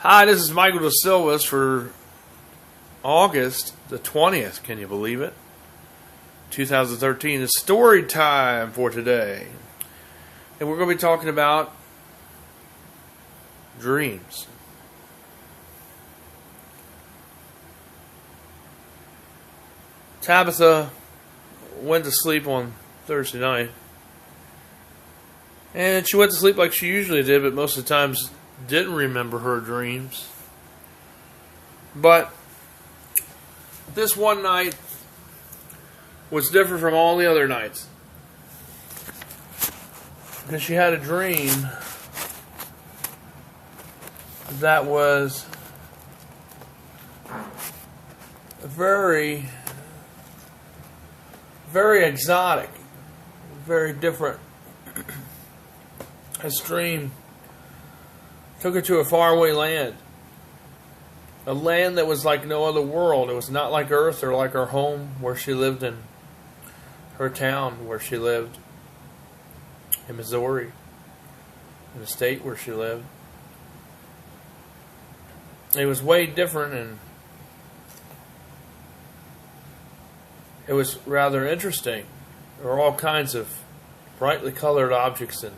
Hi, this is Mikel DeSilvis for August the 20th. Can you believe it? 2013 is story time for today. And we're going to be talking about dreams. Tabitha went to sleep on Thursday night. And she went to sleep like she usually did, but most of the times didn't remember her dreams. But this one night was different from all the other nights, because she had a dream that was very, very exotic, very different. This dream took her to a faraway land. A land that was like no other world. It was not like Earth or like her home where she lived in her town where she lived in Missouri, in the state where she lived. It was way different, and it was rather interesting. There were all kinds of brightly colored objects and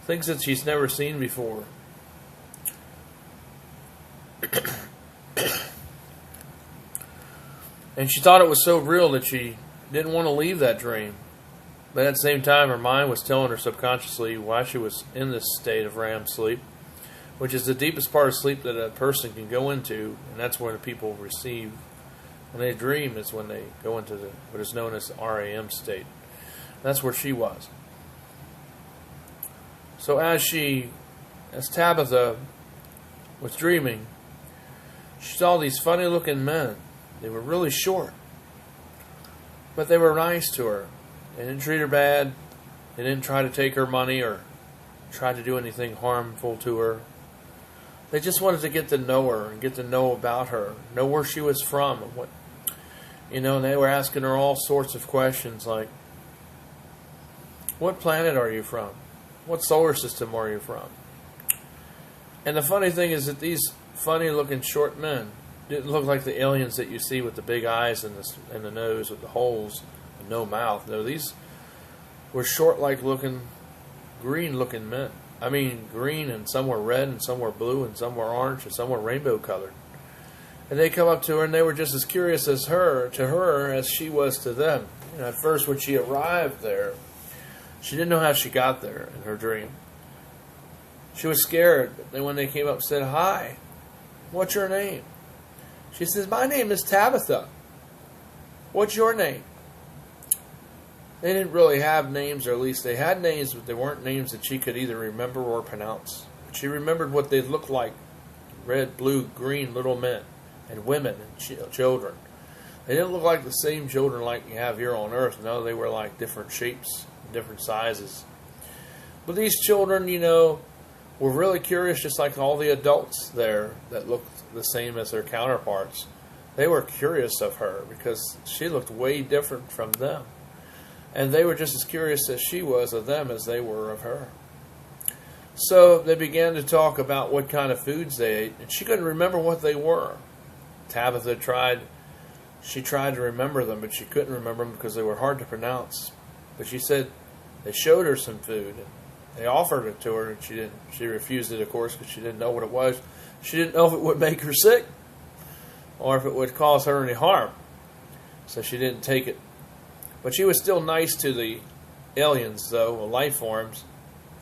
things that she's never seen before. And she thought it was so real that she didn't want to leave that dream. But at the same time, her mind was telling her subconsciously why she was in this state of REM sleep, which is the deepest part of sleep that a person can go into, and that's where the people receive. When they dream is when they go into what is known as the REM state. That's where she was. So as Tabitha was dreaming, she saw these funny looking men. They were really short, but they were nice to her. They didn't treat her bad. They didn't try to take her money or try to do anything harmful to her. They just wanted to get to know her and get to know about her, know where she was from, and and they were asking her all sorts of questions like, what planet are you from? What solar system are you from? And the funny thing is that these funny-looking short men didn't look like the aliens that you see with the big eyes and the nose with the holes and no mouth. No, these were short-like looking, green-looking men. I mean, green, and some were red, and some were blue, and some were orange, and some were rainbow-colored. And they come up to her, and they were just as curious to her as she was to them. At first, when she arrived there, she didn't know how she got there in her dream. She was scared, but then when they came up and said, "Hi, what's your name?" She says, "My name is Tabitha. What's your name?" They didn't really have names, or at least they had names, but they weren't names that she could either remember or pronounce. But she remembered what they looked like: red, blue, green little men and women and children. They didn't look like the same children like you have here on Earth. No, they were like different shapes, different sizes. But these children, were really curious, just like all the adults there that looked the same as their counterparts. They were curious of her because she looked way different from them. And they were just as curious as she was of them as they were of her. So they began to talk about what kind of foods they ate, and she couldn't remember what they were. Tabitha tried to remember them, but she couldn't remember them because they were hard to pronounce. But she said they showed her some food, and they offered it to her, and she refused it, of course, because she didn't know what it was. She didn't know if it would make her sick or if it would cause her any harm. So she didn't take it. But she was still nice to the aliens, though, the life forms,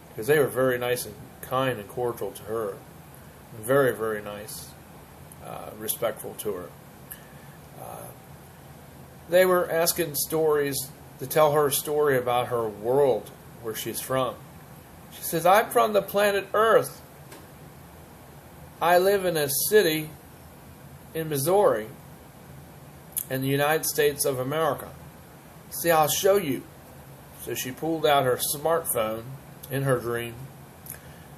because they were very nice and kind and cordial to her. Very, very nice, respectful to her. They were asking stories to tell her a story about her world, where she's from. She says, "I'm from the planet Earth. I live in a city in Missouri in the United States of America. See, I'll show you." So she pulled out her smartphone in her dream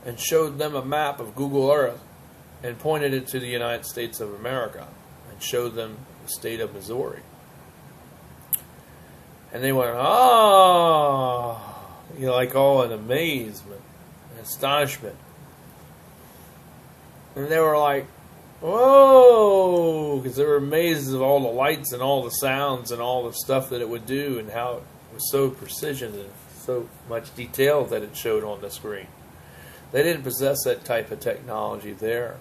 and showed them a map of Google Earth and pointed it to the United States of America and showed them the state of Missouri. And they went, "Oh," like all in amazement and astonishment. And they were like, whoa, because they were amazed at all the lights and all the sounds and all the stuff that it would do and how it was so precision and so much detail that it showed on the screen. They didn't possess that type of technology there.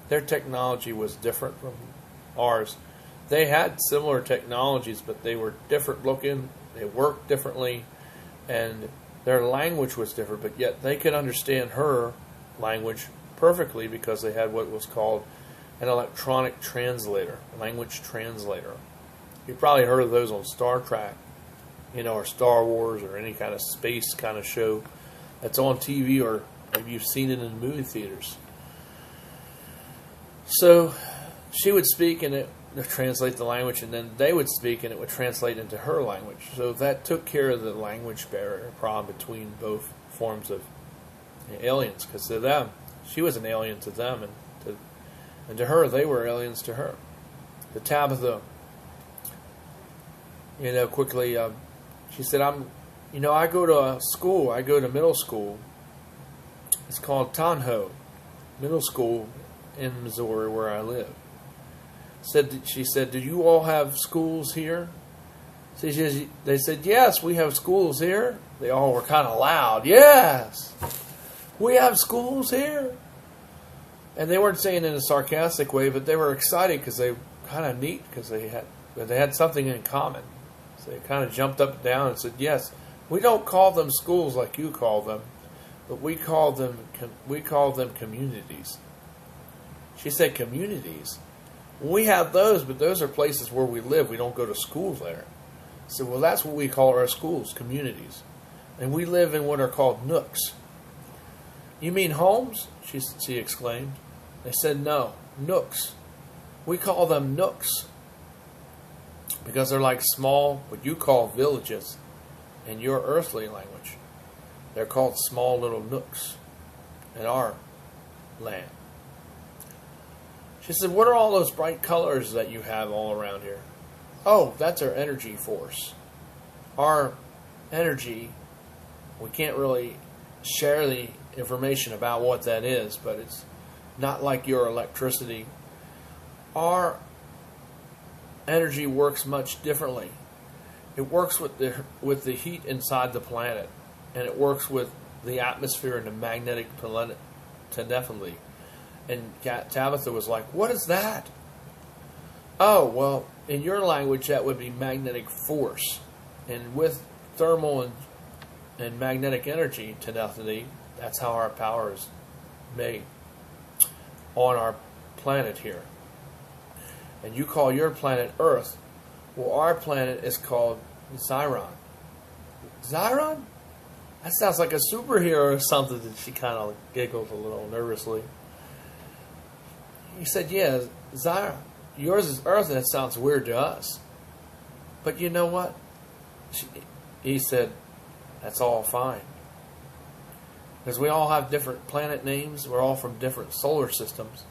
Their technology was different from ours. They had similar technologies, but they were different looking, they worked differently, and their language was different, but yet they could understand her language perfectly because they had what was called an electronic translator, language translator. You probably heard of those on Star Trek, or Star Wars, or any kind of space kind of show that's on TV, or maybe you've seen it in movie theaters. So she would speak and it would translate the language, and then they would speak and it would translate into her language. So that took care of the language barrier problem between both forms of aliens, because to them, she was an alien to them, and to her, they were aliens to her. The Tabitha, quickly, she said, I go to school, I go to middle school. It's called Tonho Middle School in Missouri, where I live. She said, do you all have schools here? They said, yes, we have schools here. They all were kind of loud. Yes, we have schools here. And they weren't saying it in a sarcastic way, but they were excited because they were kind of neat because they had something in common. So they kind of jumped up and down and said, yes, we don't call them schools like you call them, but we call them communities. She said, communities? We have those, but those are places where we live. We don't go to school there. I said, well, that's what we call our schools, communities. And we live in what are called nooks. You mean homes? She exclaimed. They said, no, nooks. We call them nooks because they're like small, what you call villages in your earthly language. They're called small little nooks in our land. She said, what are all those bright colors that you have all around here? Oh, that's our energy force. Our energy, we can't really share the information about what that is, but it's not like your electricity. Our energy works much differently. It works with the heat inside the planet, and it works with the atmosphere and the magnetic telepathy. And Tabitha was like, what is that? Oh, well, in your language, that would be magnetic force. And with thermal and magnetic energy telepathy, that's how our power is made on our planet here. And you call your planet Earth. Well, our planet is called Cyron. Cyron? That sounds like a superhero or something. And she kind of giggled a little nervously. He said, yeah, Cyron. Yours is Earth, and it sounds weird to us. But you know what? He said, that's all fine. Because we all have different planet names. We're all from different solar systems.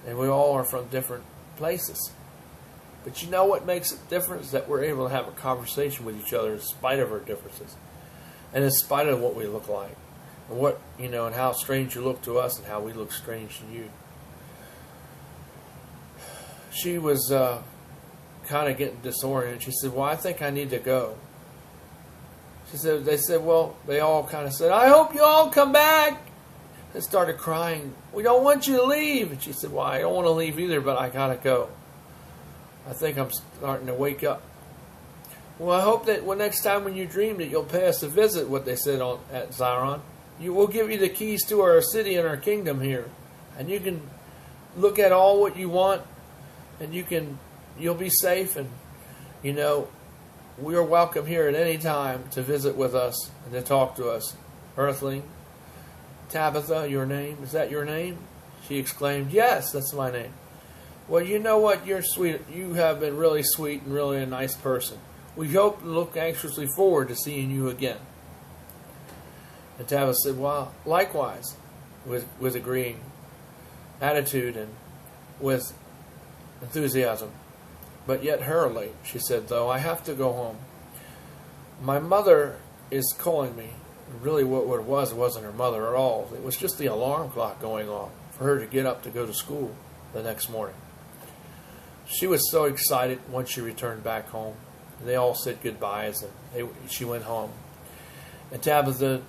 And we all are from different places. But you know what makes it different is that we're able to have a conversation with each other in spite of our differences. And in spite of what we look like. And what, and how strange you look to us and how we look strange to you. She was kind of getting disoriented. She said, well, I think I need to go. They said, well, they all kind of said, I hope you all come back. They started crying. We don't want you to leave. And she said, well, I don't want to leave either, but I got to go. I think I'm starting to wake up. Well, I hope that next time when you dream that you'll pay us a visit, what they said at Cyron. We'll give you the keys to our city and our kingdom here. And you can look at all what you want. And you'll be safe. And, we are welcome here at any time to visit with us and to talk to us. Earthling. Tabitha, your name? Is that your name? She exclaimed, yes, that's my name. Well, you know what? You're sweet. You have been really sweet and really a nice person. We hope and look anxiously forward to seeing you again. And Tabitha said, well, likewise, with agreeing attitude and with enthusiasm. But yet hurriedly, she said, though, I have to go home. My mother is calling me. really what it wasn't her mother at all. It was just the alarm clock going off for her to get up to go to school the next morning. She was so excited once she returned back home. They all said goodbyes, and she went home. And Tabitha